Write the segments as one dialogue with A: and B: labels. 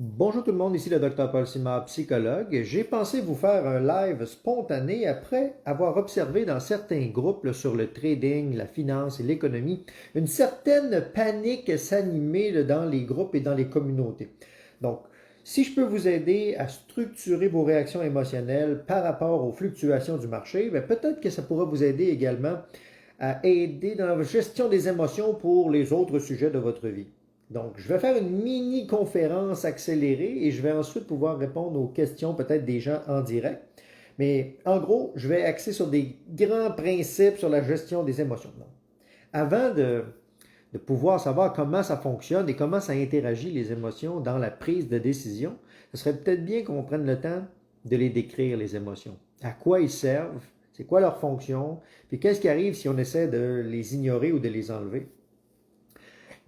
A: Bonjour tout le monde, ici le Dr Paul Simard, psychologue. J'ai pensé vous faire un live spontané après avoir observé dans certains groupes là, sur le trading, la finance et l'économie, une certaine panique s'animer là, dans les groupes et dans les communautés. Donc, si je peux vous aider à structurer vos réactions émotionnelles par rapport aux fluctuations du marché, ben, peut-être que ça pourra vous aider également à aider dans la gestion des émotions pour les autres sujets de votre vie. Donc, je vais faire une mini-conférence accélérée et je vais ensuite pouvoir répondre aux questions peut-être des gens en direct. Mais en gros, je vais axer sur des grands principes sur la gestion des émotions. Donc, avant de pouvoir savoir comment ça fonctionne et comment ça interagit les émotions dans la prise de décision, ce serait peut-être bien qu'on prenne le temps de les décrire, les émotions. À quoi ils servent, c'est quoi leur fonction, puis qu'est-ce qui arrive si on essaie de les ignorer ou de les enlever.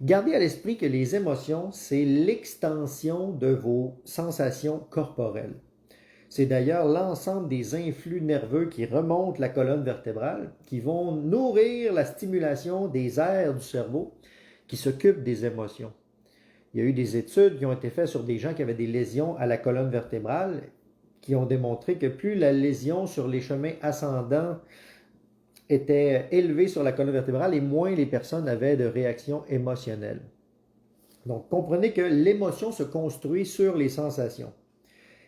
A: Gardez à l'esprit que les émotions, c'est l'extension de vos sensations corporelles. C'est d'ailleurs l'ensemble des influx nerveux qui remontent la colonne vertébrale, qui vont nourrir la stimulation des aires du cerveau qui s'occupent des émotions. Il y a eu des études qui ont été faites sur des gens qui avaient des lésions à la colonne vertébrale, qui ont démontré que plus la lésion sur les chemins ascendants était élevée sur la colonne vertébrale et moins les personnes avaient de réactions émotionnelles. Donc, comprenez que l'émotion se construit sur les sensations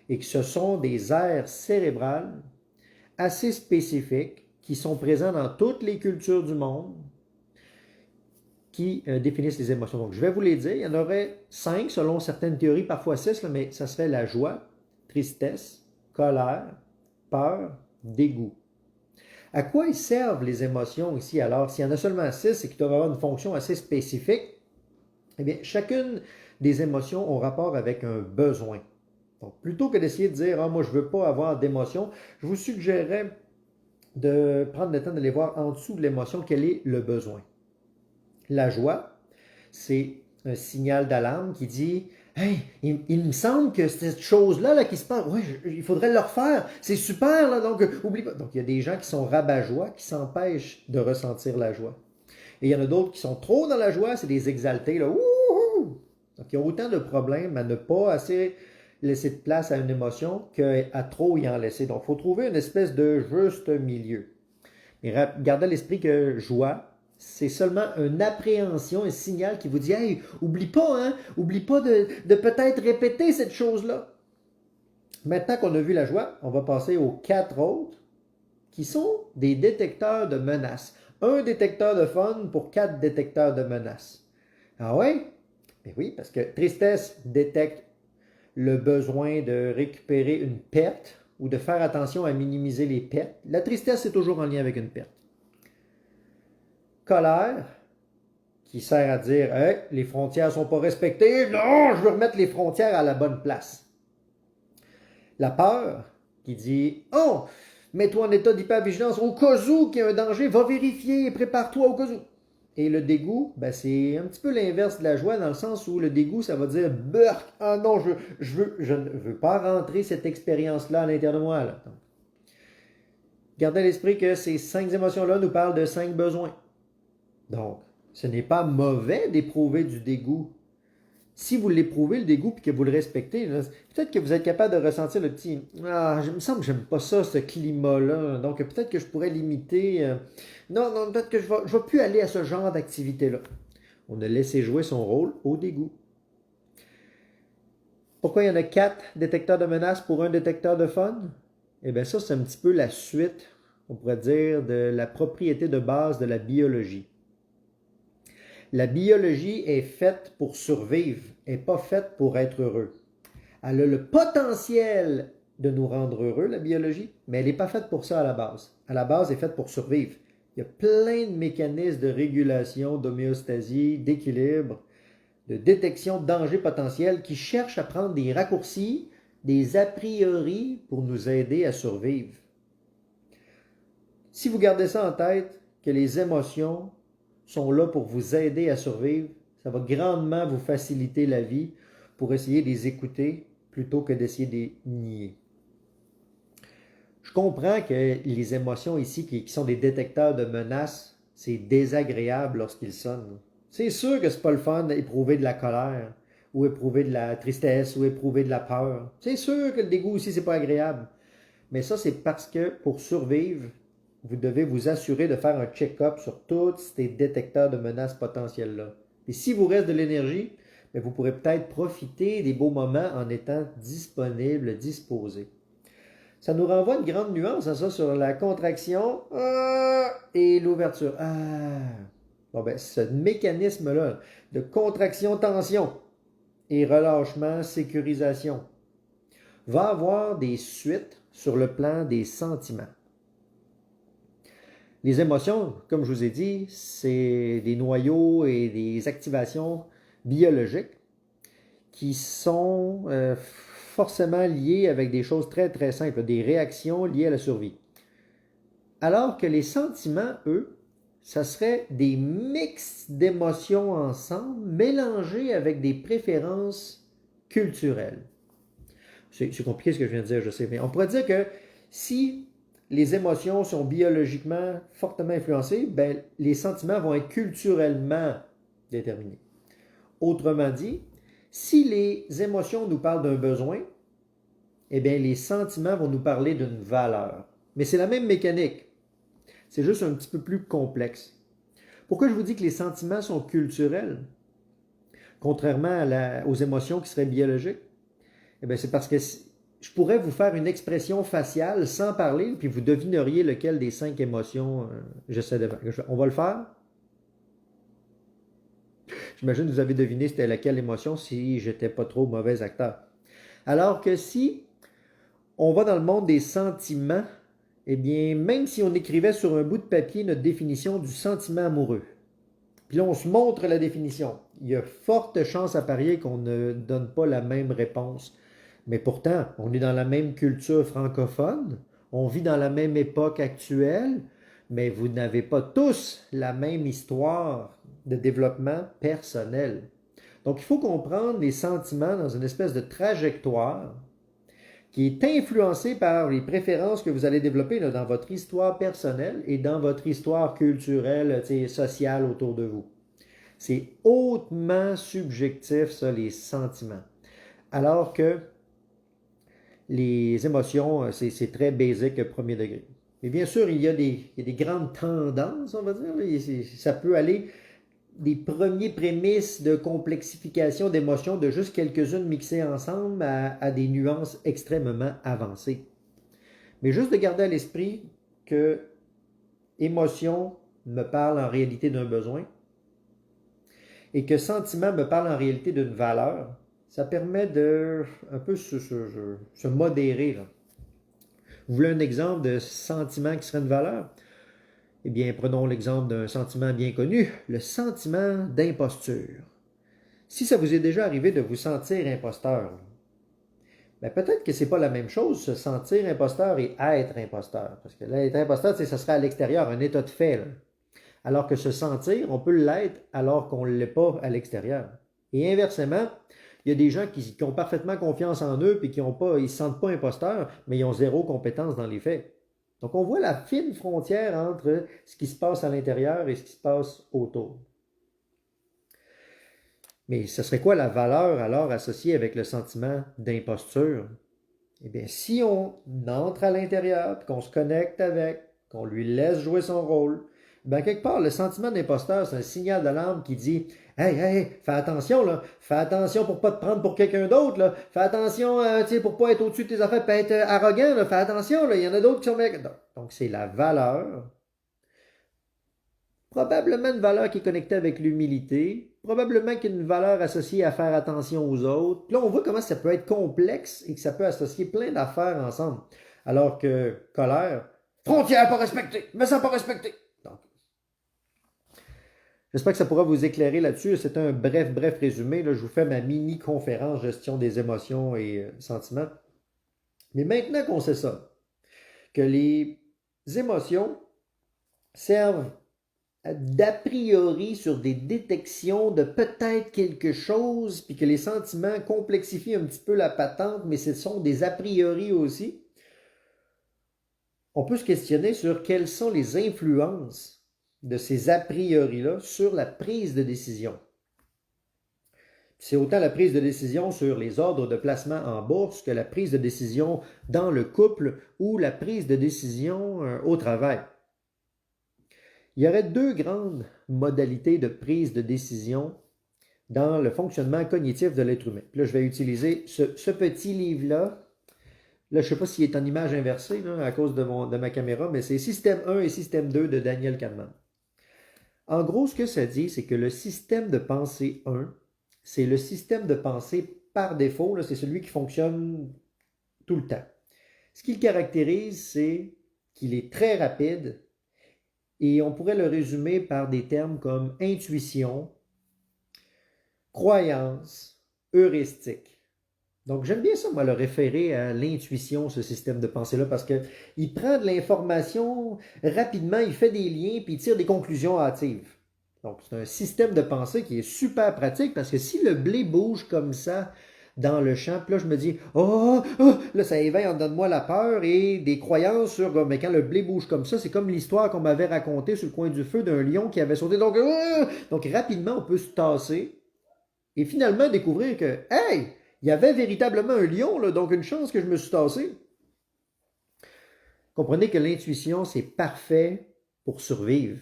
A: et que ce sont des aires cérébrales assez spécifiques qui sont présents dans toutes les cultures du monde qui définissent les émotions. Donc, je vais vous les dire. Il y en aurait 5 selon certaines théories, parfois 6, mais ça serait la joie, tristesse, colère, peur, dégoût. À quoi ils servent les émotions ici alors? S'il y en a seulement 6 et qui doivent avoir une fonction assez spécifique, eh bien, chacune des émotions ont rapport avec un besoin. Donc, plutôt que d'essayer de dire, ah, moi, je ne veux pas avoir d'émotion, je vous suggérerais de prendre le temps d'aller voir en dessous de l'émotion quel est le besoin. La joie, c'est un signal d'alarme qui dit, hey, il me semble que cette chose-là là, qui se passe, ouais, il faudrait le refaire, c'est super, là, donc oublie pas. Donc, il y a des gens qui sont rabat-joie, qui s'empêchent de ressentir la joie. Et il y en a d'autres qui sont trop dans la joie, c'est des exaltés, là. Wouhou! Donc, ils ont autant de problèmes à ne pas assez laisser de place à une émotion qu'à trop y en laisser. Donc, il faut trouver une espèce de juste milieu. Mais gardez à l'esprit que joie, c'est seulement une appréhension, un signal qui vous dit, hey, oublie pas, hein, oublie pas de peut-être répéter cette chose-là. Maintenant qu'on a vu la joie, on va passer aux 4 autres qui sont des détecteurs de menaces. Un détecteur de fun pour 4 détecteurs de menaces. Ah ouais? Ben oui, parce que tristesse détecte le besoin de récupérer une perte ou de faire attention à minimiser les pertes. La tristesse est toujours en lien avec une perte. Colère, qui sert à dire hey, les frontières ne sont pas respectées, non, je veux remettre les frontières à la bonne place. La peur, qui dit oh, mets-toi en état d'hypervigilance au cas où qu'il y a un danger, va vérifier, prépare-toi au cas où. Et le dégoût, ben c'est un petit peu l'inverse de la joie dans le sens où le dégoût, ça va dire burk, ah non, je ne veux pas rentrer cette expérience-là à l'intérieur de moi. Là. Donc, gardez à l'esprit que ces 5 émotions-là nous parlent de 5 besoins. Donc, ce n'est pas mauvais d'éprouver du dégoût. Si vous l'éprouvez, le dégoût, puis que vous le respectez, peut-être que vous êtes capable de ressentir le petit ah, il me semble que j'aime pas ça, ce climat-là. Donc, peut-être que je pourrais limiter. Non, non, peut-être que je ne vais plus aller à ce genre d'activité-là. On a laissé jouer son rôle au dégoût. Pourquoi il y en a 4 détecteurs de menaces pour un détecteur de fun? Eh bien, ça, c'est un petit peu la suite, on pourrait dire, de la propriété de base de la biologie. La biologie est faite pour survivre, elle n'est pas faite pour être heureux. Elle a le potentiel de nous rendre heureux, la biologie, mais elle n'est pas faite pour ça à la base. À la base, elle est faite pour survivre. Il y a plein de mécanismes de régulation, d'homéostasie, d'équilibre, de détection de dangers potentiels qui cherchent à prendre des raccourcis, des a priori pour nous aider à survivre. Si vous gardez ça en tête, que les émotions sont là pour vous aider à survivre, ça va grandement vous faciliter la vie pour essayer de les écouter plutôt que d'essayer de les nier. Je comprends que les émotions ici, qui sont des détecteurs de menaces, c'est désagréable lorsqu'ils sonnent. C'est sûr que c'est pas le fun d'éprouver de la colère ou éprouver de la tristesse, ou éprouver de la peur. C'est sûr que le dégoût aussi, c'est pas agréable. Mais ça, c'est parce que pour survivre, vous devez vous assurer de faire un check-up sur tous ces détecteurs de menaces potentielles-là. Et si vous reste de l'énergie, bien, vous pourrez peut-être profiter des beaux moments en étant disponible, disposé. Ça nous renvoie une grande nuance à ça sur la contraction et l'ouverture. Bon, ben, ce mécanisme-là de contraction-tension et relâchement, sécurisation, va avoir des suites sur le plan des sentiments. Les émotions, comme je vous ai dit, c'est des noyaux et des activations biologiques qui sont forcément liées avec des choses très très simples, des réactions liées à la survie. Alors que les sentiments, eux, ça serait des mix d'émotions ensemble, mélangés avec des préférences culturelles. C'est compliqué ce que je viens de dire, je sais, mais on pourrait dire que si les émotions sont biologiquement fortement influencées, ben, les sentiments vont être culturellement déterminés. Autrement dit, si les émotions nous parlent d'un besoin, eh bien, les sentiments vont nous parler d'une valeur. Mais c'est la même mécanique. C'est juste un petit peu plus complexe. Pourquoi je vous dis que les sentiments sont culturels, contrairement aux émotions qui seraient biologiques? Eh bien, c'est parce que je pourrais vous faire une expression faciale sans parler, puis vous devineriez lequel des 5 émotions j'essaie de faire. On va le faire? J'imagine que vous avez deviné c'était laquelle émotion si j'étais pas trop mauvais acteur. Alors que si on va dans le monde des sentiments, eh bien, même si on écrivait sur un bout de papier notre définition du sentiment amoureux, puis là on se montre la définition, il y a forte chance à parier qu'on ne donne pas la même réponse. Mais pourtant, on est dans la même culture francophone, on vit dans la même époque actuelle, mais vous n'avez pas tous la même histoire de développement personnel. Donc, il faut comprendre les sentiments dans une espèce de trajectoire qui est influencée par les préférences que vous allez développer là, dans votre histoire personnelle et dans votre histoire culturelle, sociale autour de vous. C'est hautement subjectif, ça, les sentiments. Alors que les émotions, c'est très basique, premier degré. Mais bien sûr, il y a des grandes tendances, on va dire. Ça peut aller des premiers prémices de complexification d'émotions de juste quelques-unes mixées ensemble à des nuances extrêmement avancées. Mais juste de garder à l'esprit que émotion me parle en réalité d'un besoin et que sentiment me parle en réalité d'une valeur, ça permet de un peu se modérer. Là. Vous voulez un exemple de sentiment qui serait une valeur? Eh bien, prenons l'exemple d'un sentiment bien connu, le sentiment d'imposture. Si ça vous est déjà arrivé de vous sentir imposteur, ben peut-être que c'est pas la même chose, se sentir imposteur et être imposteur. Parce que là, être imposteur, ça serait à l'extérieur, un état de fait. Là. Alors que se sentir, on peut l'être alors qu'on ne l'est pas à l'extérieur. Et inversement, il y a des gens qui ont parfaitement confiance en eux et qui ne se sentent pas imposteurs, mais ils ont zéro compétence dans les faits. Donc on voit la fine frontière entre ce qui se passe à l'intérieur et ce qui se passe autour. Mais ce serait quoi la valeur alors associée avec le sentiment d'imposture? Eh bien, si on entre à l'intérieur, qu'on se connecte avec, qu'on lui laisse jouer son rôle, ben quelque part, le sentiment d'imposteur, c'est un signal d'alarme qui dit hey, hey, fais attention, là. Fais attention pour pas te prendre pour quelqu'un d'autre, là. Fais attention, pour pas être au-dessus de tes affaires, pas être arrogant, là. Fais attention, là. Il y en a d'autres qui sont... Donc, c'est la valeur. Probablement une valeur qui est connectée avec l'humilité. Probablement qu'il y a une valeur associée à faire attention aux autres. Puis là, on voit comment ça peut être complexe et que ça peut associer plein d'affaires ensemble. Alors que colère, frontière pas respectée, me sens pas respecté. Donc, j'espère que ça pourra vous éclairer là-dessus. C'est un bref résumé. Là, je vous fais ma mini-conférence gestion des émotions et sentiments. Mais maintenant qu'on sait ça, que les émotions servent d'a priori sur des détections de peut-être quelque chose, puis que les sentiments complexifient un petit peu la patente, mais ce sont des a priori aussi, on peut se questionner sur quelles sont les influences de ces a priori-là sur la prise de décision. C'est autant la prise de décision sur les ordres de placement en bourse que la prise de décision dans le couple ou la prise de décision au travail. Il y aurait deux grandes modalités de prise de décision dans le fonctionnement cognitif de l'être humain. Puis là, je vais utiliser ce petit livre-là. Là, je ne sais pas s'il est en image inversée là, à cause de ma caméra, mais c'est Système 1 et Système 2 de Daniel Kahneman. En gros, ce que ça dit, c'est que le système de pensée 1, c'est le système de pensée par défaut, c'est celui qui fonctionne tout le temps. Ce qui le caractérise, c'est qu'il est très rapide et on pourrait le résumer par des termes comme intuition, croyance, heuristique. Donc, j'aime bien ça, moi, le référer à l'intuition, ce système de pensée-là, parce qu'il prend de l'information rapidement, il fait des liens, puis il tire des conclusions hâtives. Donc, c'est un système de pensée qui est super pratique, parce que si le blé bouge comme ça dans le champ, puis là, je me dis, oh, là, ça éveille en dedans de moi la peur et des croyances sur, mais quand le blé bouge comme ça, c'est comme l'histoire qu'on m'avait racontée sur le coin du feu d'un lion qui avait sauté. Donc rapidement, on peut se tasser et finalement découvrir que, hey, il y avait véritablement un lion, là, donc une chance que je me suis tassé. Comprenez que l'intuition, c'est parfait pour survivre.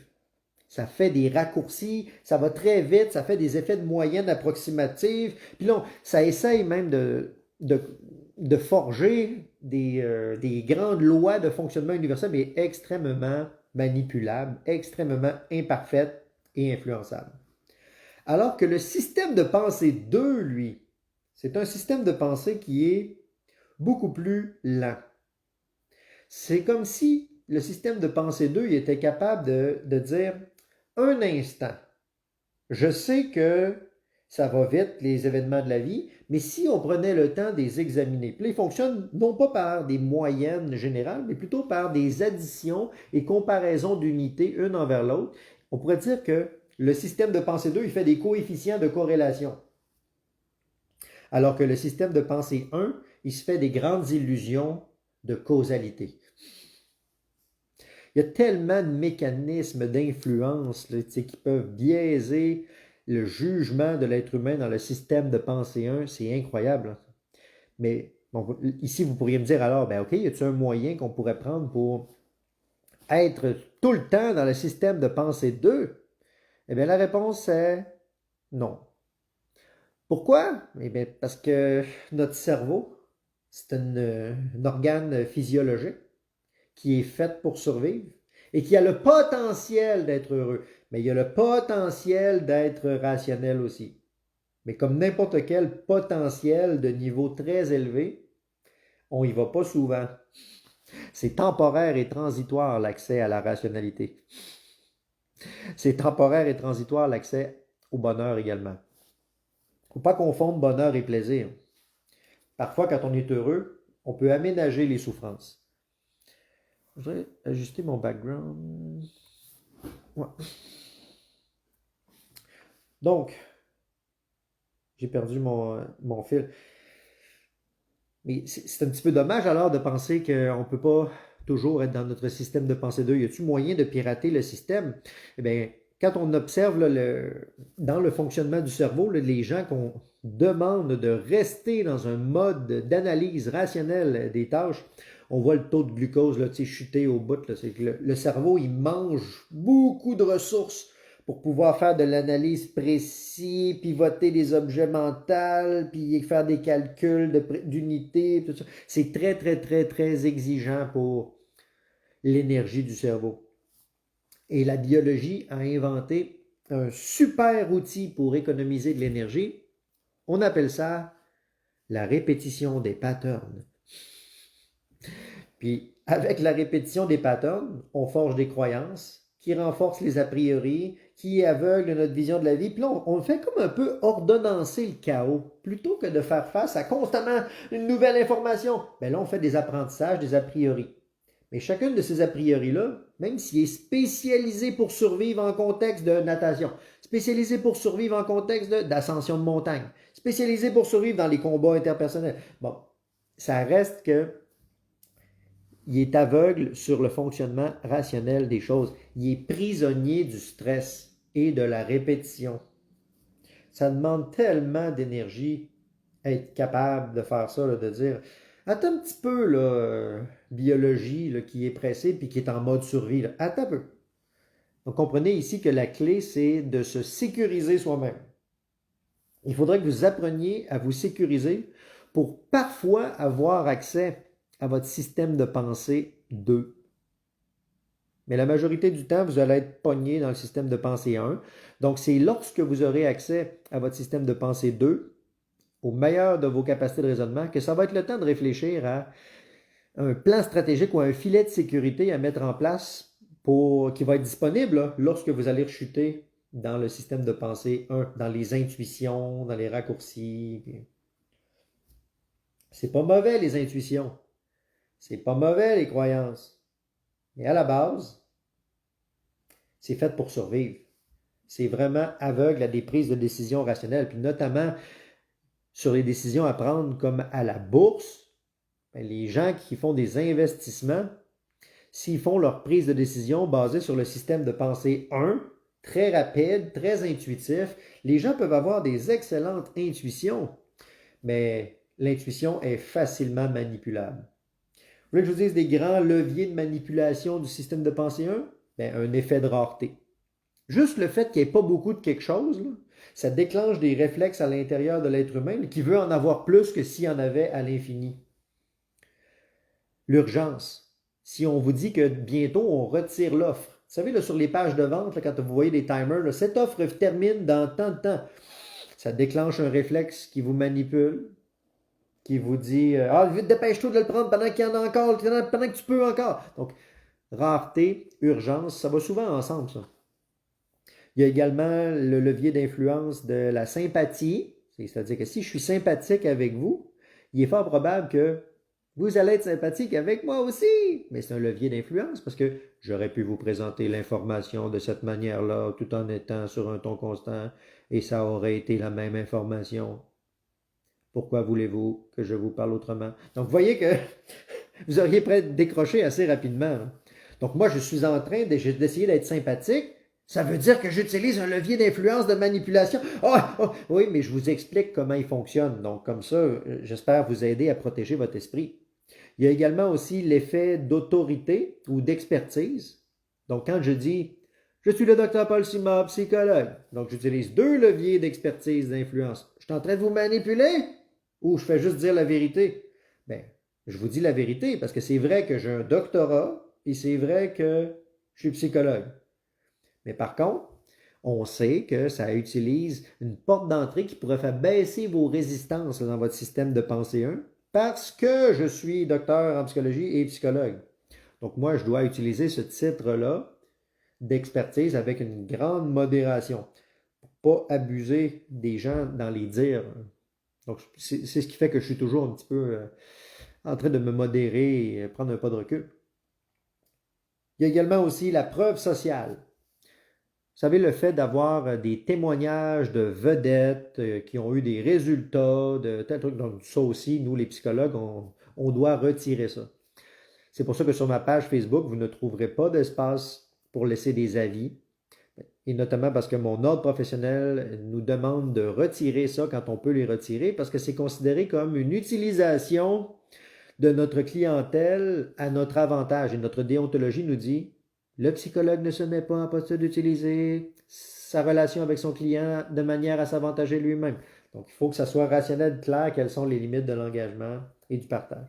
A: Ça fait des raccourcis, ça va très vite, ça fait des effets de moyenne approximative. Puis là, ça essaye même de forger des grandes lois de fonctionnement universel, mais extrêmement manipulables, extrêmement imparfaites et influençables. Alors que le système de pensée 2, lui, c'est un système de pensée qui est beaucoup plus lent. C'est comme si le système de pensée 2 il était capable de dire un instant, je sais que ça va vite, les événements de la vie, mais si on prenait le temps de les examiner, puis là, ils fonctionnent non pas par des moyennes générales, mais plutôt par des additions et comparaisons d'unités une envers l'autre, on pourrait dire que le système de pensée 2, il fait des coefficients de corrélation. Alors que le système de pensée 1, il se fait des grandes illusions de causalité. Il y a tellement de mécanismes d'influence qui peuvent biaiser le jugement de l'être humain dans le système de pensée 1. C'est incroyable. Mais bon, ici, vous pourriez me dire alors, ben OK, y a-t-il un moyen qu'on pourrait prendre pour être tout le temps dans le système de pensée 2? Eh bien, la réponse est non. Pourquoi? Eh bien, parce que notre cerveau, c'est un organe physiologique qui est fait pour survivre et qui a le potentiel d'être heureux. Mais il y a le potentiel d'être rationnel aussi. Mais comme n'importe quel potentiel de niveau très élevé, on n'y va pas souvent. C'est temporaire et transitoire l'accès à la rationalité. C'est temporaire et transitoire l'accès au bonheur également. Il ne faut pas confondre bonheur et plaisir. Parfois, quand on est heureux, on peut aménager les souffrances. Je voudrais ajuster mon background. Ouais. Donc, j'ai perdu mon fil. Mais c'est un petit peu dommage alors de penser qu'on ne peut pas toujours être dans notre système de pensée 2. Y a-t-il moyen de pirater le système? Eh bien, quand on observe dans le fonctionnement du cerveau, les gens qu'on demande de rester dans un mode d'analyse rationnelle des tâches, on voit le taux de glucose chuter au bout. C'est que le cerveau, il mange beaucoup de ressources pour pouvoir faire de l'analyse précise, pivoter des objets mentaux, puis faire des calculs d'unités, tout ça. C'est très, très, très, très exigeant pour l'énergie du cerveau. Et la biologie a inventé un super outil pour économiser de l'énergie. On appelle ça la répétition des patterns. Puis, avec la répétition des patterns, on forge des croyances qui renforcent les a priori, qui aveuglent notre vision de la vie. Puis là, on fait comme un peu ordonnancer le chaos. Plutôt que de faire face à constamment une nouvelle information, bien là, on fait des apprentissages, des a priori. Mais chacune de ces a priori-là, même s'il est spécialisé pour survivre en contexte de natation, spécialisé pour survivre en contexte d'ascension de montagne, spécialisé pour survivre dans les combats interpersonnels, bon, ça reste que il est aveugle sur le fonctionnement rationnel des choses. Il est prisonnier du stress et de la répétition. Ça demande tellement d'énergie être capable de faire ça, là, de dire, attends un petit peu, là, biologie, là, qui est pressée puis qui est en mode survie, là. Attends un peu. Donc, comprenez ici que la clé, c'est de se sécuriser soi-même. Il faudrait que vous appreniez à vous sécuriser pour parfois avoir accès à votre système de pensée 2. Mais la majorité du temps, vous allez être pogné dans le système de pensée 1. Donc, c'est lorsque vous aurez accès à votre système de pensée 2, au meilleur de vos capacités de raisonnement, que ça va être le temps de réfléchir à un plan stratégique ou un filet de sécurité à mettre en place qui va être disponible là, lorsque vous allez rechuter dans le système de pensée 1, dans les intuitions, dans les raccourcis. C'est pas mauvais les intuitions. C'est pas mauvais les croyances. Mais à la base, c'est fait pour survivre. C'est vraiment aveugle à des prises de décision rationnelles, puis notamment sur les décisions à prendre comme à la bourse. Les gens qui font des investissements, s'ils font leur prise de décision basée sur le système de pensée 1, très rapide, très intuitif, les gens peuvent avoir des excellentes intuitions, mais l'intuition est facilement manipulable. Vous voulez que je vous dise des grands leviers de manipulation du système de pensée 1? Bien, un effet de rareté. Juste le fait qu'il n'y ait pas beaucoup de quelque chose, là, ça déclenche des réflexes à l'intérieur de l'être humain qui veut en avoir plus que s'il y en avait à l'infini. L'urgence. Si on vous dit que bientôt on retire l'offre, vous savez, là, sur les pages de vente, là, quand vous voyez des timers, là, cette offre termine dans tant de temps, ça déclenche un réflexe qui vous manipule, qui vous dit ah, vite, dépêche-toi de le prendre pendant qu'il y en a encore, pendant que tu peux encore. Donc, rareté, urgence, ça va souvent ensemble, ça. Il y a également le levier d'influence de la sympathie, c'est-à-dire que si je suis sympathique avec vous, il est fort probable que vous allez être sympathique avec moi aussi. Mais c'est un levier d'influence parce que j'aurais pu vous présenter l'information de cette manière-là tout en étant sur un ton constant et ça aurait été la même information. Pourquoi voulez-vous que je vous parle autrement? Donc, vous voyez que vous auriez prêt décroché assez rapidement. Donc, moi, je suis en train d'essayer d'être sympathique. Ça veut dire que j'utilise un levier d'influence de manipulation. Oui, mais je vous explique comment il fonctionne. Donc, comme ça, j'espère vous aider à protéger votre esprit. Il y a également aussi l'effet d'autorité ou d'expertise. Donc, quand je dis je suis le docteur Paul Sima, psychologue, donc j'utilise deux leviers d'expertise, d'influence. Je suis en train de vous manipuler ou je fais juste dire la vérité? Bien, je vous dis la vérité parce que c'est vrai que j'ai un doctorat et c'est vrai que je suis psychologue. Mais par contre, on sait que ça utilise une porte d'entrée qui pourrait faire baisser vos résistances dans votre système de pensée 1 parce que je suis docteur en psychologie et psychologue. Donc moi, je dois utiliser ce titre-là d'expertise avec une grande modération pour pas abuser des gens dans les dires. Donc c'est ce qui fait que je suis toujours un petit peu en train de me modérer et prendre un pas de recul. Il y a également aussi la preuve sociale. Vous savez, le fait d'avoir des témoignages de vedettes qui ont eu des résultats, de tel truc, donc ça aussi, nous les psychologues, on doit retirer ça. C'est pour ça que sur ma page Facebook, vous ne trouverez pas d'espace pour laisser des avis, et notamment parce que mon ordre professionnel nous demande de retirer ça quand on peut les retirer, parce que c'est considéré comme une utilisation de notre clientèle à notre avantage. Et notre déontologie nous dit le psychologue ne se met pas en posture d'utiliser sa relation avec son client de manière à s'avantager lui-même. Donc, il faut que ça soit rationnel, clair, quelles sont les limites de l'engagement et du partage.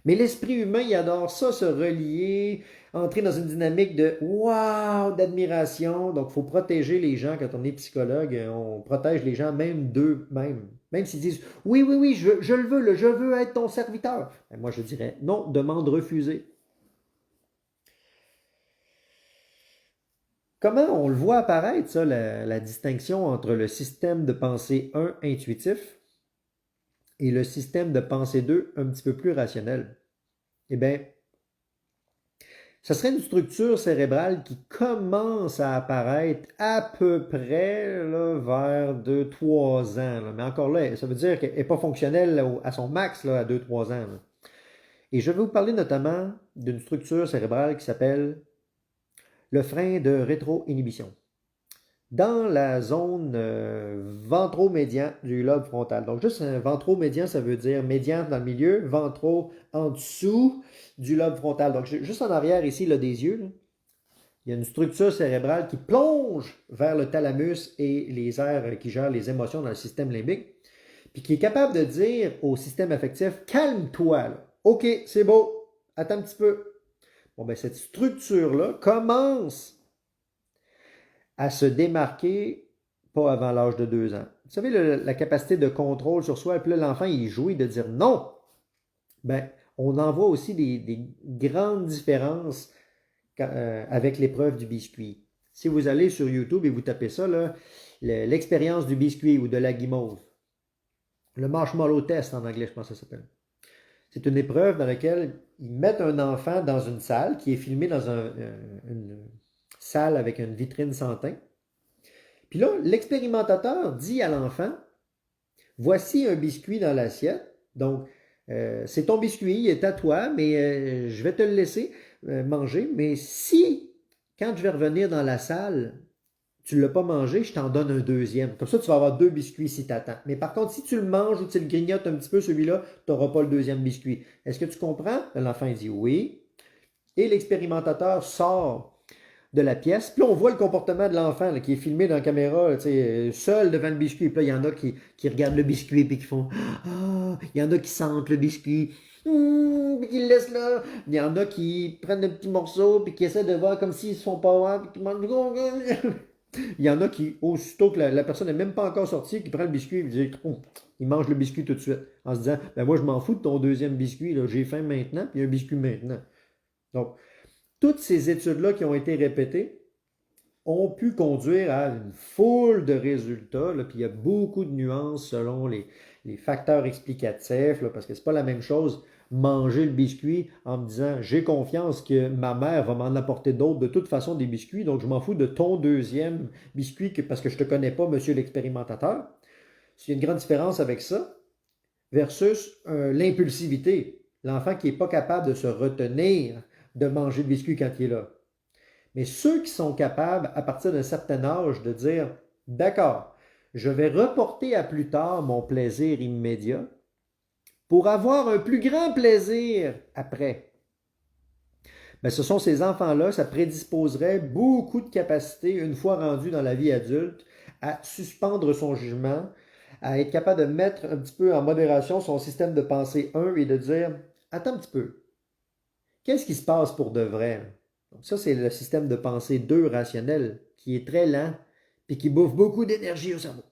A: Mais l'esprit humain, il adore ça, se relier, entrer dans une dynamique de wow, d'admiration. Donc, il faut protéger les gens quand on est psychologue. On protège les gens même d'eux-mêmes. Même s'ils disent oui, oui, oui, je le veux, je veux être ton serviteur. Ben, moi, je dirais non, demande refusée. Comment on le voit apparaître, ça, la distinction entre le système de pensée 1 intuitif et le système de pensée 2 un petit peu plus rationnel? Eh bien, ça serait une structure cérébrale qui commence à apparaître à peu près là, vers 2-3 ans. Là. Mais encore là, ça veut dire qu'elle n'est pas fonctionnelle à son max là, à 2-3 ans. Là. Et je vais vous parler notamment d'une structure cérébrale qui s'appelle le frein de rétro-inhibition. dans la zone ventromédian du lobe frontal. Donc, juste un ventromédian, ça veut dire médian dans le milieu, ventro en dessous du lobe frontal. Donc, juste en arrière ici, là, des yeux, là, il y a une structure cérébrale qui plonge vers le thalamus et les aires qui gèrent les émotions dans le système limbique, puis qui est capable de dire au système affectif, calme-toi, là. OK, c'est beau, attends un petit peu. Bon, ben, cette structure-là commence à se démarquer pas avant l'âge de 2 ans. Vous savez, la capacité de contrôle sur soi, et puis là, l'enfant, il jouit de dire non. Ben, on en voit aussi des grandes différences avec l'épreuve du biscuit. Si vous allez sur YouTube et vous tapez ça, l'expérience du biscuit ou de la guimauve, le marshmallow test en anglais, je pense que ça s'appelle. C'est une épreuve dans laquelle ils mettent un enfant dans une salle qui est filmée dans une salle avec une vitrine sans teint. Puis là, l'expérimentateur dit à l'enfant, voici un biscuit dans l'assiette. Donc, c'est ton biscuit, il est à toi, mais je vais te le laisser manger. Mais si, quand je vais revenir dans la salle, tu ne l'as pas mangé, je t'en donne un deuxième. Comme ça, tu vas avoir 2 biscuits si tu attends. Mais par contre, si tu le manges ou tu le grignotes un petit peu, celui-là, tu n'auras pas le deuxième biscuit. Est-ce que tu comprends? L'enfant dit oui. Et l'expérimentateur sort de la pièce. Puis là, on voit le comportement de l'enfant qui est filmé dans la caméra, seul devant le biscuit. Puis là, il y en a qui regardent le biscuit et qui font « Ah! » Il y en a qui sentent le biscuit. Puis qui le laissent là. Il y en a qui prennent le petit morceau puis qui essaient de voir comme s'ils se font pas voir puis qui mangent. Il y en a qui, aussitôt que la personne n'est même pas encore sortie, qui prend le biscuit et dit oh, il mange le biscuit tout de suite. En se disant ben moi, je m'en fous de ton deuxième biscuit. J'ai faim maintenant puis il y a un biscuit maintenant. Donc, toutes ces études-là qui ont été répétées ont pu conduire à une foule de résultats, là, puis il y a beaucoup de nuances selon les facteurs explicatifs, là, parce que c'est pas la même chose manger le biscuit en me disant j'ai confiance que ma mère va m'en apporter d'autres de toute façon des biscuits, donc je m'en fous de ton deuxième biscuit parce que je te connais pas, monsieur l'expérimentateur. Il y a une grande différence avec ça versus l'impulsivité. L'enfant qui n'est pas capable de se retenir de manger le biscuit quand il est là. Mais ceux qui sont capables, à partir d'un certain âge, de dire d'accord, je vais reporter à plus tard mon plaisir immédiat pour avoir un plus grand plaisir après. Ben, ce sont ces enfants-là, ça prédisposerait beaucoup de capacités, une fois rendu dans la vie adulte, à suspendre son jugement, à être capable de mettre un petit peu en modération son système de pensée 1 et de dire attends un petit peu, qu'est-ce qui se passe pour de vrai? Donc ça, c'est le système de pensée 2 rationnel qui est très lent et qui bouffe beaucoup d'énergie au cerveau.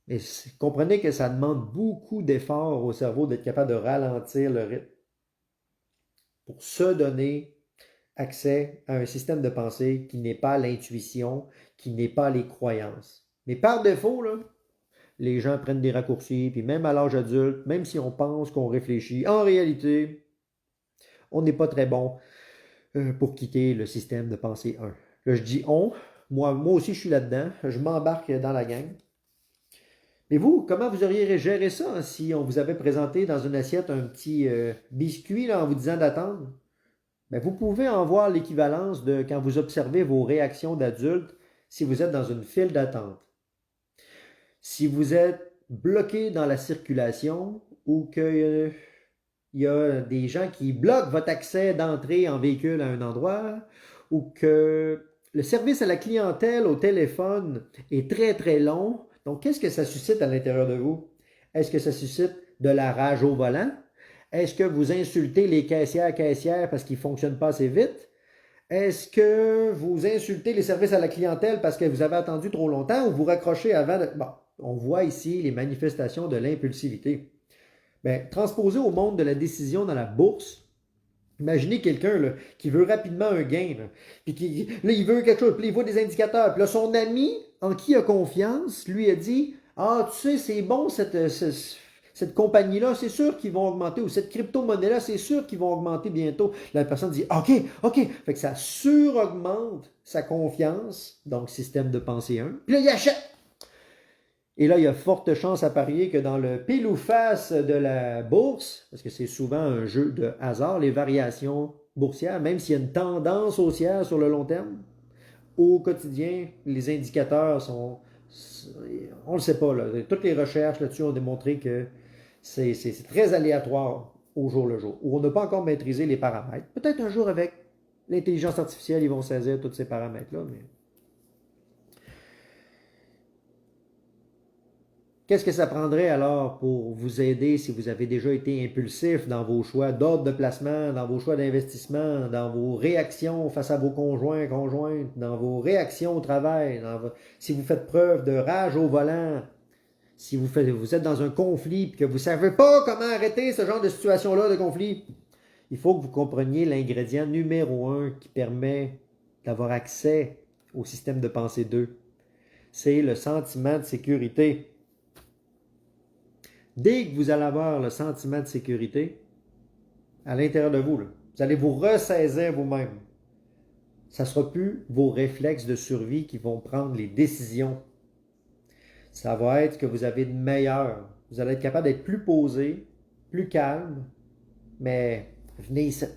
A: Mais comprenez que ça demande beaucoup d'efforts au cerveau d'être capable de ralentir le rythme pour se donner accès à un système de pensée qui n'est pas l'intuition, qui n'est pas les croyances. Mais par défaut, là, les gens prennent des raccourcis, puis même à l'âge adulte, même si on pense qu'on réfléchit, en réalité, on n'est pas très bon pour quitter le système de pensée 1. Là, je dis on, moi aussi je suis là-dedans, je m'embarque dans la gang. Mais vous, comment vous auriez géré ça hein, si on vous avait présenté dans une assiette un petit biscuit là, en vous disant d'attendre? Ben, vous pouvez en voir l'équivalence de quand vous observez vos réactions d'adultes si vous êtes dans une file d'attente. Si vous êtes bloqué dans la circulation ou qu'il y a des gens qui bloquent votre accès d'entrée en véhicule à un endroit ou que le service à la clientèle au téléphone est très très long. Donc, qu'est-ce que ça suscite à l'intérieur de vous? Est-ce que ça suscite de la rage au volant? Est-ce que vous insultez les caissières parce qu'ils ne fonctionnent pas assez vite? Est-ce que vous insultez les services à la clientèle parce que vous avez attendu trop longtemps ou vous raccrochez avant de... Bon, on voit ici les manifestations de l'impulsivité. Bien, transposé au monde de la décision dans la bourse, imaginez quelqu'un là, qui veut rapidement un gain, là, puis là, il veut quelque chose, puis il voit des indicateurs, puis là, son ami, en qui il a confiance, lui a dit « Ah, tu sais, c'est bon cette compagnie-là, c'est sûr qu'ils vont augmenter, ou cette crypto-monnaie-là, c'est sûr qu'ils vont augmenter bientôt. » La personne dit « OK, OK. » Fait que ça suraugmente sa confiance, donc système de pensée 1, puis là, il achète. Et là, il y a forte chance à parier que dans le pile ou face de la bourse, parce que c'est souvent un jeu de hasard, les variations boursières, même s'il y a une tendance haussière sur le long terme, au quotidien, les indicateurs sont... On ne le sait pas, là. Toutes les recherches là-dessus ont démontré que c'est très aléatoire au jour le jour, où on n'a pas encore maîtrisé les paramètres. Peut-être un jour avec l'intelligence artificielle, ils vont saisir tous ces paramètres-là, mais... Qu'est-ce que ça prendrait alors pour vous aider si vous avez déjà été impulsif dans vos choix d'ordre de placement, dans vos choix d'investissement, dans vos réactions face à vos conjoints, conjointes, dans vos réactions au travail, si vous faites preuve de rage au volant, si vous êtes dans un conflit et que vous ne savez pas comment arrêter ce genre de situation-là de conflit, il faut que vous compreniez l'ingrédient numéro 1 qui permet d'avoir accès au système de pensée 2. C'est le sentiment de sécurité. Dès que vous allez avoir le sentiment de sécurité à l'intérieur de vous, là, vous allez vous ressaisir vous-même. Ça ne sera plus vos réflexes de survie qui vont prendre les décisions. Ça va être que vous avez de meilleurs. Vous allez être capable d'être plus posé, plus calme, mais venez ici.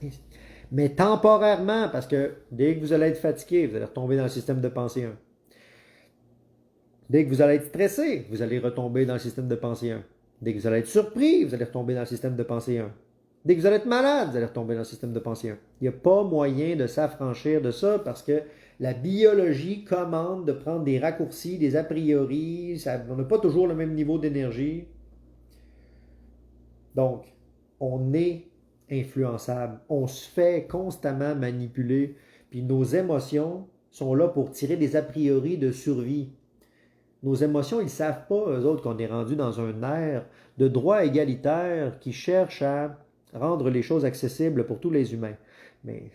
A: Mais temporairement, parce que dès que vous allez être fatigué, vous allez retomber dans le système de pensée 1. Dès que vous allez être stressé, vous allez retomber dans le système de pensée 1. Dès que vous allez être surpris, vous allez retomber dans le système de pensée 1. Dès que vous allez être malade, vous allez retomber dans le système de pensée 1. Il n'y a pas moyen de s'affranchir de ça parce que la biologie commande de prendre des raccourcis, des a priori. On n'a pas toujours le même niveau d'énergie. Donc, on est influençable. On se fait constamment manipuler. Puis nos émotions sont là pour tirer des a priori de survie. Nos émotions, ils ne savent pas, eux autres, qu'on est rendu dans un ère de droit égalitaire qui cherche à rendre les choses accessibles pour tous les humains. Mais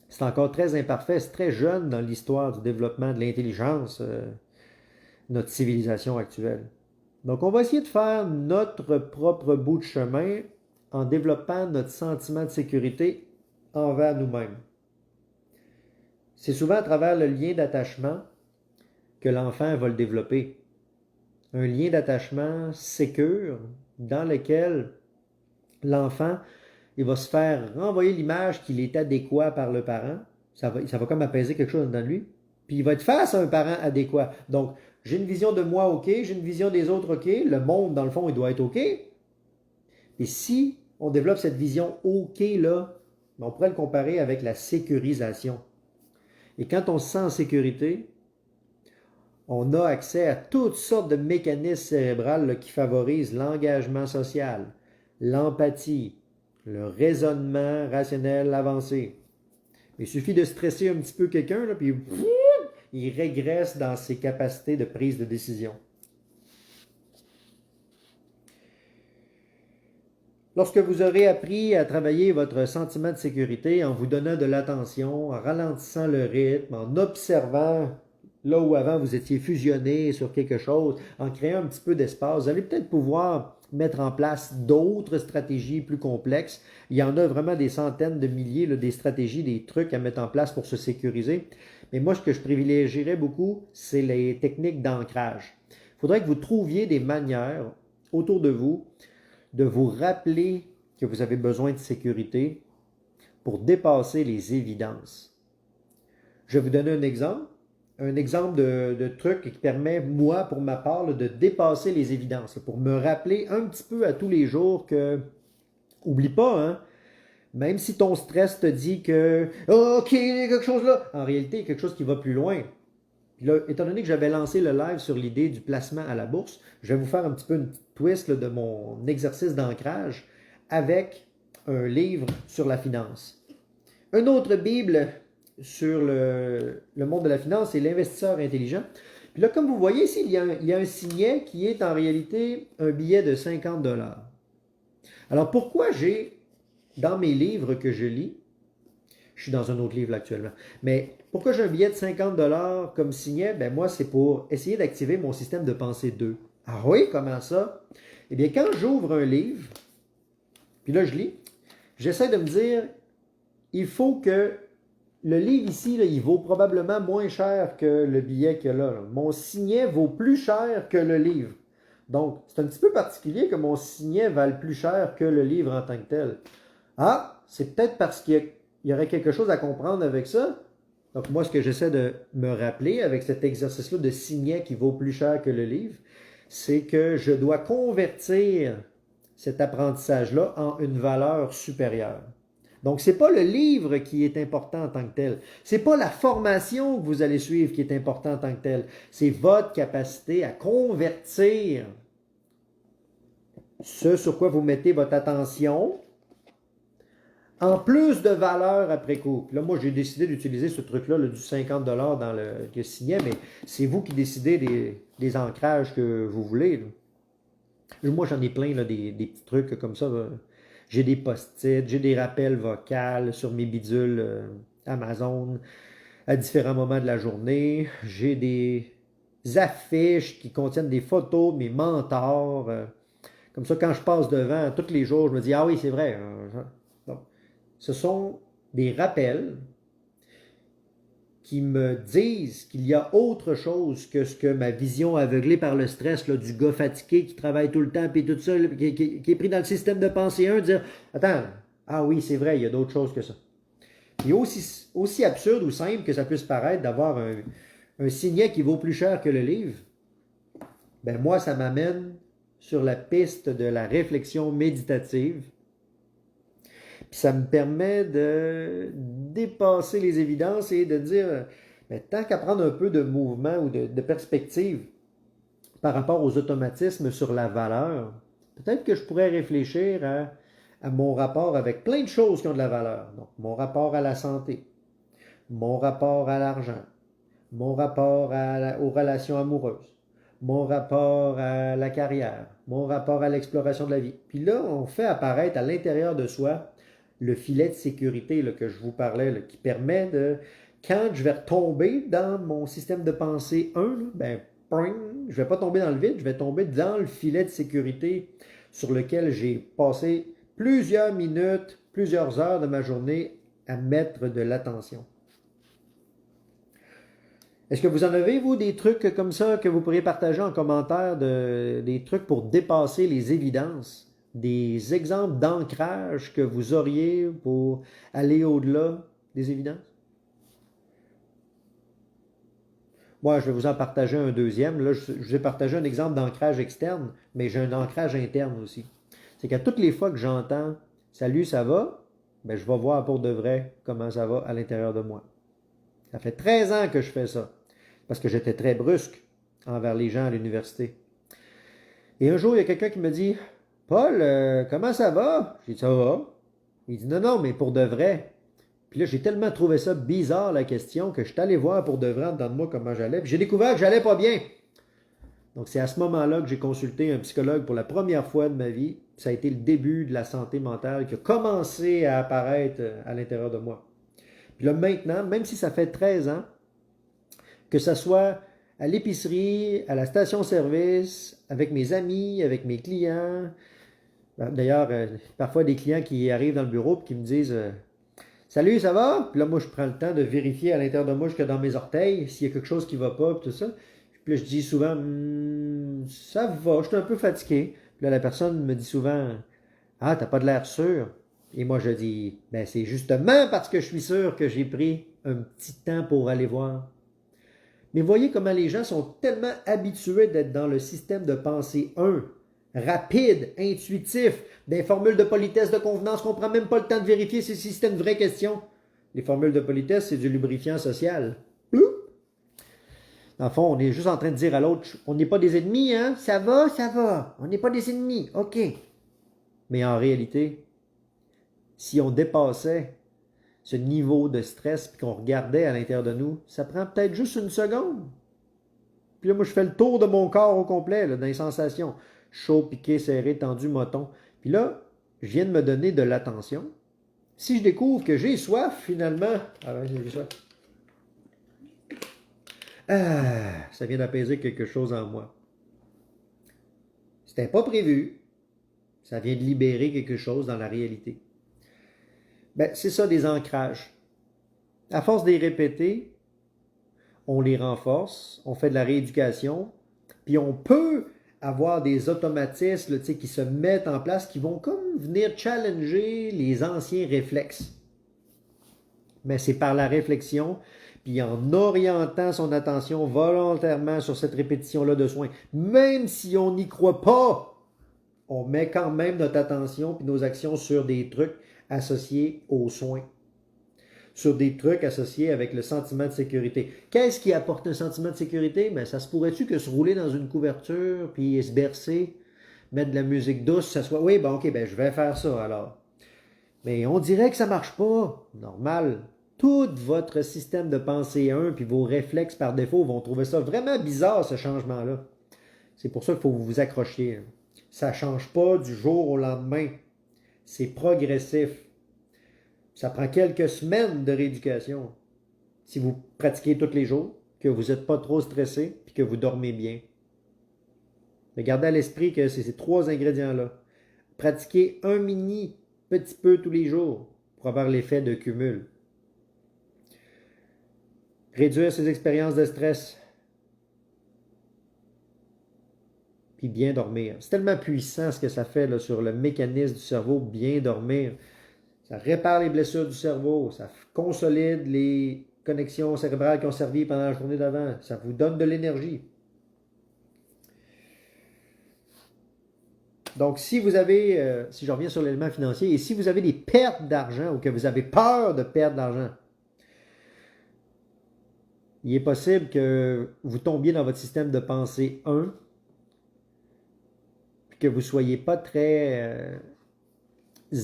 A: c'est encore très imparfait, c'est très jeune dans l'histoire du développement de l'intelligence, notre civilisation actuelle. Donc, on va essayer de faire notre propre bout de chemin en développant notre sentiment de sécurité envers nous-mêmes. C'est souvent à travers le lien d'attachement que l'enfant va le développer. Un lien d'attachement sécure dans lequel l'enfant il va se faire renvoyer l'image qu'il est adéquat par le parent. Ça va comme apaiser quelque chose dans lui. Puis il va être face à un parent adéquat. Donc, j'ai une vision de moi OK, j'ai une vision des autres OK. Le monde, dans le fond, il doit être OK. Et si on développe cette vision OK-là, on pourrait le comparer avec la sécurisation. Et quand on se sent en sécurité, on a accès à toutes sortes de mécanismes cérébraux qui favorisent l'engagement social, l'empathie, le raisonnement rationnel avancé. Il suffit de stresser un petit peu quelqu'un, là, puis il régresse dans ses capacités de prise de décision. Lorsque vous aurez appris à travailler votre sentiment de sécurité en vous donnant de l'attention, en ralentissant le rythme, en observant là où avant vous étiez fusionné sur quelque chose, en créant un petit peu d'espace, vous allez peut-être pouvoir mettre en place d'autres stratégies plus complexes. Il y en a vraiment des centaines de milliers, là, des stratégies, des trucs à mettre en place pour se sécuriser. Mais moi, ce que je privilégierais beaucoup, c'est les techniques d'ancrage. Il faudrait que vous trouviez des manières autour de vous de vous rappeler que vous avez besoin de sécurité pour dépasser les évidences. Je vais vous donner un exemple de truc qui permet, moi, pour ma part, de dépasser les évidences, pour me rappeler un petit peu à tous les jours que, oublie pas, hein, même si ton stress te dit que, oh, OK, il y a quelque chose là, en réalité, il y a quelque chose qui va plus loin. Puis là, étant donné que j'avais lancé le live sur l'idée du placement à la bourse, je vais vous faire un petit peu une twist là, de mon exercice d'ancrage avec un livre sur la finance. Une autre Bible sur le monde de la finance, c'est l'investisseur intelligent. Puis là, comme vous voyez ici, il y a un signet qui est en réalité un billet de 50 $. Alors pourquoi j'ai, dans mes livres que je lis, je suis dans un autre livre là, actuellement, mais pourquoi j'ai un billet de 50 $ comme signet? Ben moi, c'est pour essayer d'activer mon système de pensée 2. Ah oui, comment ça? Eh bien, quand j'ouvre un livre, puis là, je lis, j'essaie de me dire, il faut que le livre ici, là, il vaut probablement moins cher que le billet qu'il y a là. Mon signet vaut plus cher que le livre. Donc, c'est un petit peu particulier que mon signet vale plus cher que le livre en tant que tel. Ah, c'est peut-être parce qu'il y aurait quelque chose à comprendre avec ça. Donc moi, ce que j'essaie de me rappeler avec cet exercice-là de signet qui vaut plus cher que le livre, c'est que je dois convertir cet apprentissage-là en une valeur supérieure. Donc, ce n'est pas le livre qui est important en tant que tel. Ce n'est pas la formation que vous allez suivre qui est important en tant que tel. C'est votre capacité à convertir ce sur quoi vous mettez votre attention en plus de valeur après coup. Puis là, moi, j'ai décidé d'utiliser ce truc-là, du 50 dans le signet, mais c'est vous qui décidez des ancrages que vous voulez. Là. Moi, j'en ai plein, là, des petits trucs comme ça. Là. J'ai des post-it, j'ai des rappels vocaux sur mes bidules Amazon à différents moments de la journée. J'ai des affiches qui contiennent des photos de mes mentors. Comme ça, quand je passe devant tous les jours, je me dis, ah oui, c'est vrai. Donc, ce sont des rappels qui me disent qu'il y a autre chose que ce que ma vision aveuglée par le stress là, du gars fatigué qui travaille tout le temps, puis tout ça, qui est pris dans le système de pensée 1, dire, attends, ah oui, c'est vrai, il y a d'autres choses que ça. Et aussi absurde ou simple que ça puisse paraître d'avoir un signet qui vaut plus cher que le livre, ben moi, ça m'amène sur la piste de la réflexion méditative. Puis ça me permet de dépasser les évidences et de dire, ben, tant qu'à prendre un peu de mouvement ou de perspective par rapport aux automatismes sur la valeur, peut-être que je pourrais réfléchir à mon rapport avec plein de choses qui ont de la valeur. Donc, mon rapport à la santé, mon rapport à l'argent, mon rapport aux relations amoureuses, mon rapport à la carrière, mon rapport à l'exploration de la vie. Puis là, on fait apparaître à l'intérieur de soi le filet de sécurité là, que je vous parlais, là, qui permet de, quand je vais retomber dans mon système de pensée 1, là, ben, je ne vais pas tomber dans le vide, je vais tomber dans le filet de sécurité sur lequel j'ai passé plusieurs minutes, plusieurs heures de ma journée à mettre de l'attention. Est-ce que vous en avez, vous, des trucs comme ça que vous pourriez partager en commentaire, des trucs pour dépasser les évidences? Des exemples d'ancrage que vous auriez pour aller au-delà des évidences? Moi, je vais vous en partager un deuxième. Là, je vais partager un exemple d'ancrage externe, mais j'ai un ancrage interne aussi. C'est qu'à toutes les fois que j'entends « Salut, ça va? » ben, je vais voir pour de vrai comment ça va à l'intérieur de moi. Ça fait 13 ans que je fais ça, parce que j'étais très brusque envers les gens à l'université. Et un jour, il y a quelqu'un qui me dit « Paul, comment ça va? » J'ai dit « Ça va. » Il dit « Non, non, mais pour de vrai. » Puis là, j'ai tellement trouvé ça bizarre, la question, que je suis allé voir pour de vrai en dedans de moi comment j'allais. Puis j'ai découvert que j'allais pas bien. Donc, c'est à ce moment-là que j'ai consulté un psychologue pour la première fois de ma vie. Ça a été le début de la santé mentale qui a commencé à apparaître à l'intérieur de moi. Puis là, maintenant, même si ça fait 13 ans, que ce soit à l'épicerie, à la station-service, avec mes amis, avec mes clients. D'ailleurs, parfois des clients qui arrivent dans le bureau et qui me disent Salut, ça va? Puis là, moi, je prends le temps de vérifier à l'intérieur de moi jusque dans mes orteils s'il y a quelque chose qui ne va pas, puis tout ça. Puis là, je dis souvent ça va, je suis un peu fatigué. Puis là, la personne me dit souvent Ah, t'as pas de l'air sûr. Et moi, je dis ben, c'est justement parce que je suis sûr que j'ai pris un petit temps pour aller voir. Mais voyez comment les gens sont tellement habitués d'être dans le système de pensée 1, rapide, intuitif, des formules de politesse, de convenance qu'on ne prend même pas le temps de vérifier si c'était une vraie question. Les formules de politesse, c'est du lubrifiant social. Dans le fond, on est juste en train de dire à l'autre, on n'est pas des ennemis, hein? Ça va, ça va. On n'est pas des ennemis, ok. Mais en réalité, si on dépassait ce niveau de stress puis qu'on regardait à l'intérieur de nous, ça prend peut-être juste une seconde. Puis là, moi, je fais le tour de mon corps au complet, là, dans les sensations. Chaud, piqué, serré, tendu, moton. Puis là, je viens de me donner de l'attention. Si je découvre que j'ai soif, finalement... Ah ouais, j'ai soif. Ah, ça vient d'apaiser quelque chose en moi. C'était pas prévu. Ça vient de libérer quelque chose dans la réalité. Ben, c'est ça des ancrages. À force de les répéter, on les renforce, on fait de la rééducation, puis on peut avoir des automatismes là, qui se mettent en place, qui vont comme venir challenger les anciens réflexes. Mais c'est par la réflexion, puis en orientant son attention volontairement sur cette répétition-là de soins, même si on n'y croit pas, on met quand même notre attention puis nos actions sur des trucs associés aux soins, sur des trucs associés avec le sentiment de sécurité. Qu'est-ce qui apporte un sentiment de sécurité? Ben, ça se pourrait-tu que se rouler dans une couverture puis se bercer, mettre de la musique douce, ça soit... Oui, bon, ok, ben je vais faire ça alors. Mais on dirait que ça marche pas. Normal. Tout votre système de pensée 1 puis vos réflexes par défaut vont trouver ça vraiment bizarre, ce changement-là. C'est pour ça qu'il faut vous accrocher. Ça ne change pas du jour au lendemain. C'est progressif. Ça prend quelques semaines de rééducation. Si vous pratiquez tous les jours, que vous n'êtes pas trop stressé puis que vous dormez bien. Mais gardez à l'esprit que c'est ces trois ingrédients-là. Pratiquez un mini petit peu tous les jours pour avoir l'effet de cumul. Réduire ses expériences de stress. Puis bien dormir. C'est tellement puissant ce que ça fait là, sur le mécanisme du cerveau, bien dormir. Ça répare les blessures du cerveau, ça consolide les connexions cérébrales qui ont servi pendant la journée d'avant, ça vous donne de l'énergie. Donc, si vous avez, si je reviens sur l'élément financier, et si vous avez des pertes d'argent ou que vous avez peur de perdre de l'argent, il est possible que vous tombiez dans votre système de pensée 1, puis que vous ne soyez pas très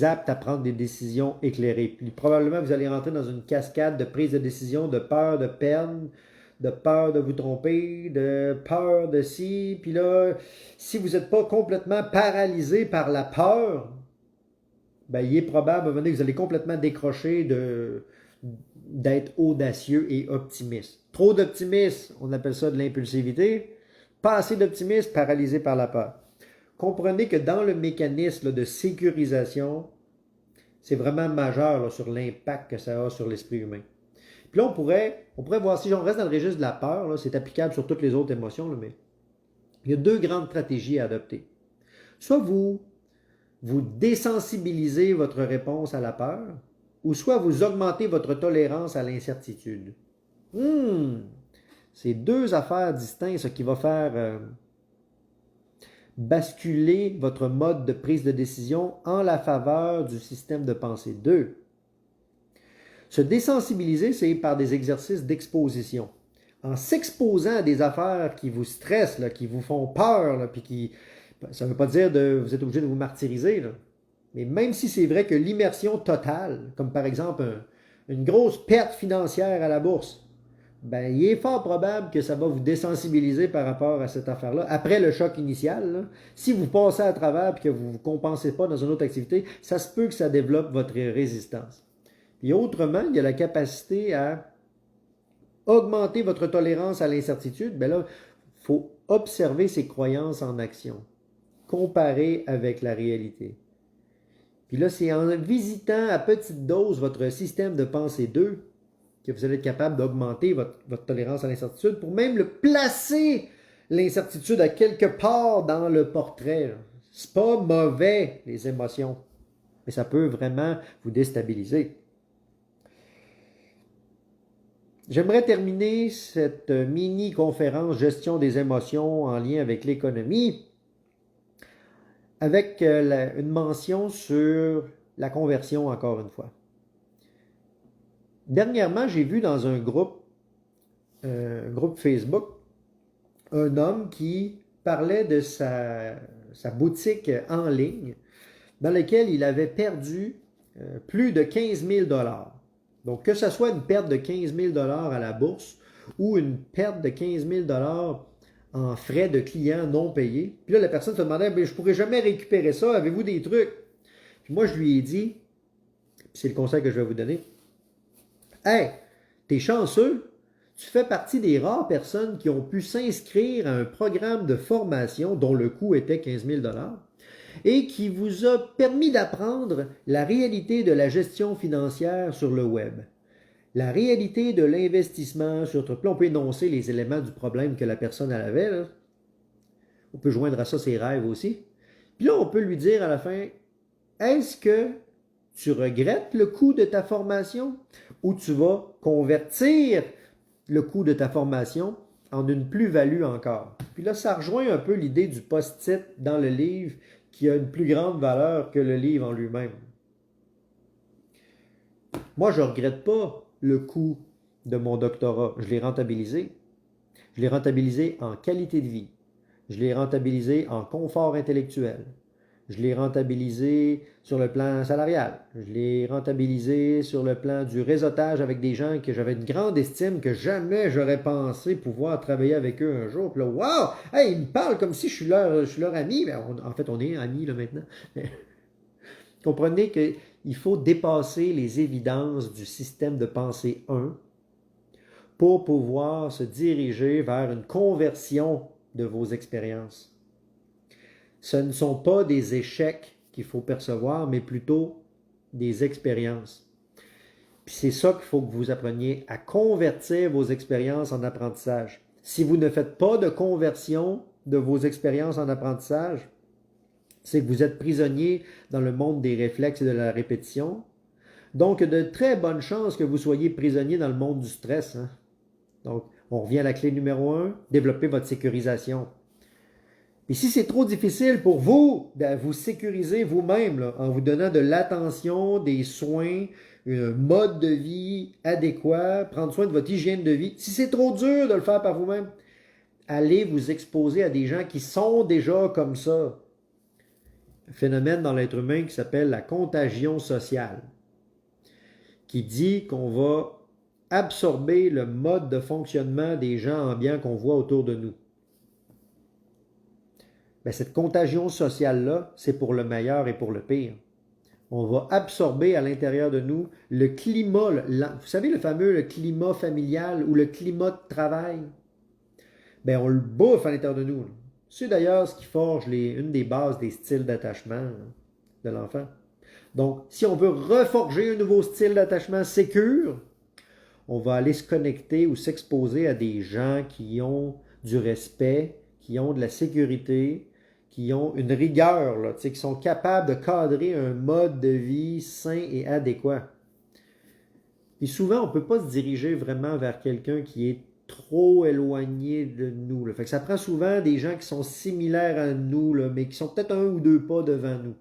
A: apte à prendre des décisions éclairées. Puis probablement, vous allez rentrer dans une cascade de prise de décision, de peur de perdre, de peur de vous tromper, de peur de ci. Puis là, si vous n'êtes pas complètement paralysé par la peur, ben, il est probable à un moment donné que vous allez complètement décrocher d'être audacieux et optimiste. Trop d'optimisme, on appelle ça de l'impulsivité. Pas assez d'optimisme, paralysé par la peur. Comprenez que dans le mécanisme de sécurisation, c'est vraiment majeur là, sur l'impact que ça a sur l'esprit humain. Puis là, on pourrait voir, si on reste dans le registre de la peur, c'est applicable sur toutes les autres émotions, là, mais il y a deux grandes stratégies à adopter. Soit vous désensibilisez votre réponse à la peur, ou soit vous augmentez votre tolérance à l'incertitude. C'est deux affaires distinctes, ce qui va faire basculer votre mode de prise de décision en la faveur du système de pensée 2. Se désensibiliser, c'est par des exercices d'exposition. En s'exposant à des affaires qui vous stressent, là, qui vous font peur, là, puis qui... Ça ne veut pas dire que vous êtes obligé de vous martyriser, là. Mais même si c'est vrai que l'immersion totale, comme par exemple une grosse perte financière à la bourse, ben, il est fort probable que ça va vous désensibiliser par rapport à cette affaire-là. Après le choc initial, là, si vous passez à travers et que vous ne vous compensez pas dans une autre activité, ça se peut que ça développe votre résistance. Et autrement, il y a la capacité à augmenter votre tolérance à l'incertitude. Ben là, il faut observer ses croyances en action, comparer avec la réalité. Puis là, c'est en visitant à petite dose votre système de pensée 2 que vous allez être capable d'augmenter votre tolérance à l'incertitude pour même le placer l'incertitude à quelque part dans le portrait. C'est pas mauvais, les émotions, mais ça peut vraiment vous déstabiliser. J'aimerais terminer cette mini-conférence gestion des émotions en lien avec l'économie avec une mention sur la conversion, encore une fois. Dernièrement, j'ai vu dans un groupe Facebook, un homme qui parlait de sa boutique en ligne dans laquelle il avait perdu plus de 15 000 $. Donc, que ce soit une perte de 15 000 $ à la bourse ou une perte de 15 000 $ en frais de clients non payés. Puis là, la personne se demandait, je ne pourrais jamais récupérer ça, avez-vous des trucs? Puis moi, je lui ai dit, c'est le conseil que je vais vous donner, hey, t'es chanceux, tu fais partie des rares personnes qui ont pu s'inscrire à un programme de formation dont le coût était 15 000 $ et qui vous a permis d'apprendre la réalité de la gestion financière sur le web. La réalité de l'investissement sur... Puis là, on peut énoncer les éléments du problème que la personne avait. Là. On peut joindre à ça ses rêves aussi. Puis là, on peut lui dire à la fin, est-ce que tu regrettes le coût de ta formation ou tu vas convertir le coût de ta formation en une plus-value encore. Puis là, ça rejoint un peu l'idée du post-it dans le livre qui a une plus grande valeur que le livre en lui-même. Moi, je ne regrette pas le coût de mon doctorat. Je l'ai rentabilisé. Je l'ai rentabilisé en qualité de vie. Je l'ai rentabilisé en confort intellectuel. Je l'ai rentabilisé sur le plan salarial. Je l'ai rentabilisé sur le plan du réseautage avec des gens que j'avais une grande estime, que jamais j'aurais pensé pouvoir travailler avec eux un jour. Puis là, wow! Hey, ils me parlent comme si je suis leur ami. Ben, en fait, on est amis là maintenant. Comprenez qu'il faut dépasser les évidences du système de pensée 1 pour pouvoir se diriger vers une conversion de vos expériences. Ce ne sont pas des échecs qu'il faut percevoir, mais plutôt des expériences. Puis c'est ça qu'il faut que vous appreniez, à convertir vos expériences en apprentissage. Si vous ne faites pas de conversion de vos expériences en apprentissage, c'est que vous êtes prisonnier dans le monde des réflexes et de la répétition. Donc, de très bonnes chances que vous soyez prisonnier dans le monde du stress. Hein? Donc, on revient à la clé numéro 1, développer votre sécurisation. Et si c'est trop difficile pour vous, ben vous sécurisez vous-même là, en vous donnant de l'attention, des soins, un mode de vie adéquat, prendre soin de votre hygiène de vie. Si c'est trop dur de le faire par vous-même, allez vous exposer à des gens qui sont déjà comme ça. Un phénomène dans l'être humain qui s'appelle la contagion sociale, qui dit qu'on va absorber le mode de fonctionnement des gens ambiants qu'on voit autour de nous. Bien, cette contagion sociale-là, c'est pour le meilleur et pour le pire. On va absorber à l'intérieur de nous le climat, vous savez le fameux climat familial ou le climat de travail? Bien, on le bouffe à l'intérieur de nous. C'est d'ailleurs ce qui forge une des bases des styles d'attachement de l'enfant. Donc, si on veut reforger un nouveau style d'attachement sécure, on va aller se connecter ou s'exposer à des gens qui ont du respect, qui ont de la sécurité, qui ont une rigueur, là, qui sont capables de cadrer un mode de vie sain et adéquat. Et souvent, on ne peut pas se diriger vraiment vers quelqu'un qui est trop éloigné de nous. Là. Fait que ça prend souvent des gens qui sont similaires à nous, là, mais qui sont peut-être un ou deux pas devant nous.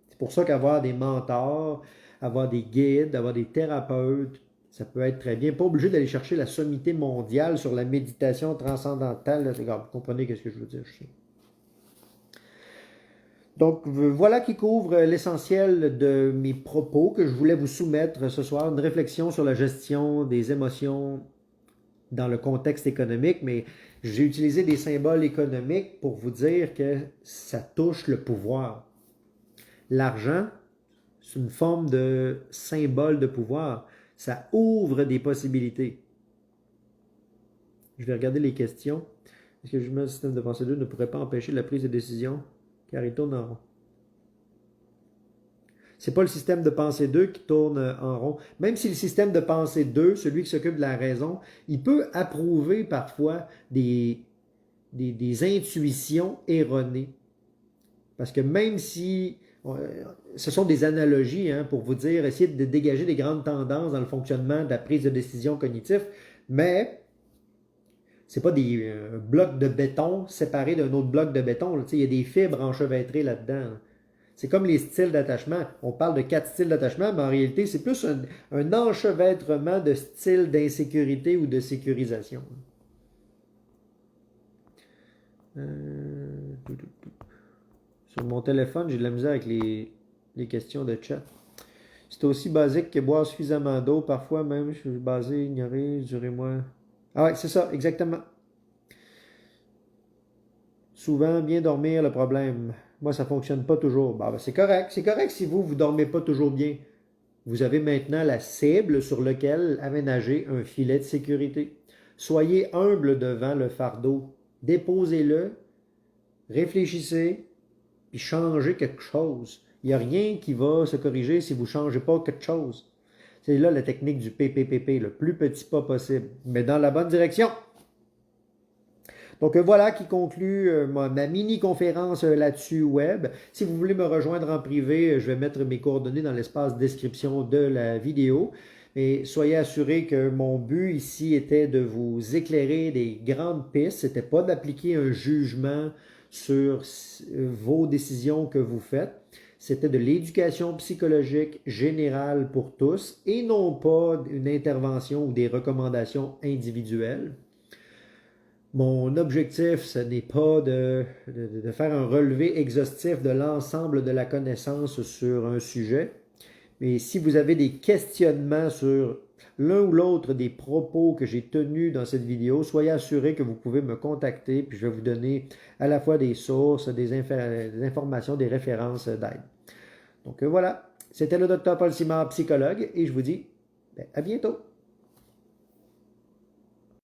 A: C'est pour ça qu'avoir des mentors, avoir des guides, avoir des thérapeutes, ça peut être très bien. Pas obligé d'aller chercher la sommité mondiale sur la méditation transcendantale. Là. Vous comprenez ce que je veux dire. Donc, voilà qui couvre l'essentiel de mes propos que je voulais vous soumettre ce soir. Une réflexion sur la gestion des émotions dans le contexte économique, mais j'ai utilisé des symboles économiques pour vous dire que ça touche le pouvoir. L'argent, c'est une forme de symbole de pouvoir. Ça ouvre des possibilités. Je vais regarder les questions. Est-ce que le système de pensée 2 ne pourrait pas empêcher la prise de décision car il tourne en rond? C'est pas le système de pensée 2 qui tourne en rond. Même si le système de pensée 2, celui qui s'occupe de la raison, il peut approuver parfois des intuitions erronées. Parce que même si ce sont des analogies hein, pour vous dire, essayer de dégager des grandes tendances dans le fonctionnement de la prise de décision cognitive, mais c'est pas des blocs de béton séparés d'un autre bloc de béton. Là. Il y a des fibres enchevêtrées là-dedans. Là. C'est comme les styles d'attachement. On parle de 4 styles d'attachement, mais en réalité, c'est plus un enchevêtrement de styles d'insécurité ou de sécurisation. Sur mon téléphone, j'ai de la misère avec les questions de chat. C'est aussi basique que boire suffisamment d'eau. Parfois même, je suis basé, ignorer, durez-moi. Ah ouais, c'est ça, exactement. Souvent, bien dormir, le problème. Moi, ça ne fonctionne pas toujours. Ben, c'est correct. C'est correct si vous ne dormez pas toujours bien. Vous avez maintenant la cible sur laquelle aménager un filet de sécurité. Soyez humble devant le fardeau. Déposez-le, réfléchissez, puis changez quelque chose. Il n'y a rien qui va se corriger si vous ne changez pas quelque chose. C'est là la technique du PPPP, le plus petit pas possible, mais dans la bonne direction. Donc voilà qui conclut ma mini-conférence là-dessus web. Si vous voulez me rejoindre en privé, je vais mettre mes coordonnées dans l'espace description de la vidéo. Mais soyez assurés que mon but ici était de vous éclairer des grandes pistes. Ce n'était pas d'appliquer un jugement sur vos décisions que vous faites. C'était de l'éducation psychologique générale pour tous et non pas une intervention ou des recommandations individuelles. Mon objectif, ce n'est pas de faire un relevé exhaustif de l'ensemble de la connaissance sur un sujet, mais si vous avez des questionnements sur l'un ou l'autre des propos que j'ai tenus dans cette vidéo, soyez assurés que vous pouvez me contacter, puis je vais vous donner à la fois des sources, des informations, des références d'aide. Donc voilà, c'était le Dr Paul Simard, psychologue, et je vous dis à bientôt.